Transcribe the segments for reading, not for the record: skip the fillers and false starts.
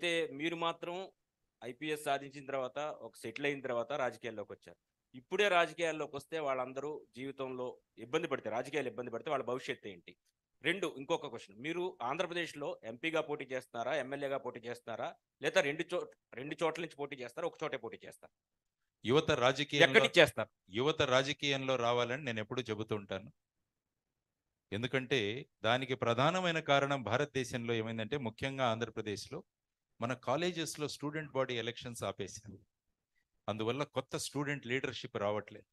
అయితే మీరు మాత్రం ఐపీఎస్ సాధించిన తర్వాత ఒక సెటిల్ అయిన తర్వాత రాజకీయాల్లోకి వచ్చారు. ఇప్పుడే రాజకీయాల్లోకి వస్తే వాళ్ళందరూ జీవితంలో ఇబ్బంది పడితే, రాజకీయాలు ఇబ్బంది పడితే వాళ్ళ భవిష్యత్తు ఏంటి? 2 ఇంకొక క్వెషన్. మీరు ఆంధ్రప్రదేశ్‌లో ఎంపీగా పోటీ చేస్తున్నారా? ఎమ్మెల్యేగా పోటీ చేస్తున్నారా? లేదా 2 చోట్ల నుంచి పోటీ చేస్తారా? ఒక చోటే పోటీ చేస్తారా? యువత ఎక్కడి రాజకీయంలో నుంచి చేస్తారు? యువత రాజకీయంలో రావాలని నేను ఎప్పుడూ చెబుతూ ఉంటాను. ఎందుకంటే దానికి ప్రధానమైన కారణం భారతదేశంలో ఏమైందంటే, ముఖ్యంగా ఆంధ్రప్రదేశ్‌లో మన కాలేజెస్‌లో స్టూడెంట్ బాడీ ఎలక్షన్స్ ఆపేశారు. అందువల్ల కొత్త స్టూడెంట్ లీడర్‌షిప్ రావట్లేదు.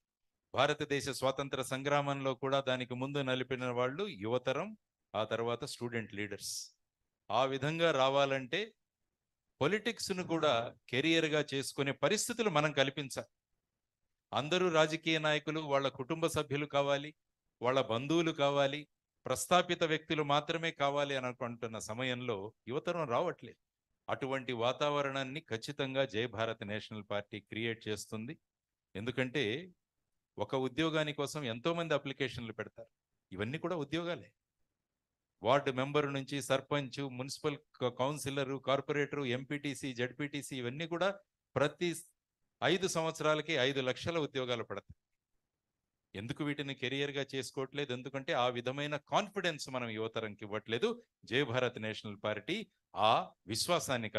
భారతదేశ స్వాతంత్ర సంగ్రామంలో కూడా దానికి ముందు నలిపిన వాళ్ళు యువతరం, ఆ తర్వాత స్టూడెంట్ లీడర్స్. ఆ విధంగా రావాలంటే పొలిటిక్స్‌ను కూడా కెరియర్‌గా చేసుకునే పరిస్థితులు మనం కల్పించాలి. అందరూ రాజకీయ నాయకులు వాళ్ళ కుటుంబ సభ్యులు కావాలి, వాళ్ళ బంధువులు కావాలి, ప్రస్థాపిత వ్యక్తులు మాత్రమే కావాలి అని అనుకుంటున్న సమయంలో యువతరం రావట్లేదు. అటువంటి వాతావరణాన్ని ఖచ్చితంగా జై భారత్ నేషనల్ పార్టీ క్రియేట్ చేస్తుంది. ఎందుకంటే ఒక ఉద్యోగాని కోసం ఎంతో మంది అప్లికేషన్లు పెడతారు. ఇవన్నీ కూడా ఉద్యోగాలే. వార్డు మెంబర్ నుంచి sarpanch, municipal councillor, corporator, MPTC, ZPTC ఇవన్నీ కూడా ప్రతి 5 సంవత్సరాలకి 5 లక్షల ఉద్యోగాలు పడతాయి. ఎందుకు వీటిని కెరియర్‌గా చేసుకోవట్లేదు? ఎందుకంటే ఆ విధమైన కాన్ఫిడెన్స్ మనం యువతరంకి ఇవ్వట్లేదు. జై భారత్ నేషనల్ పార్టీ ఆ విశ్వాసాన్ని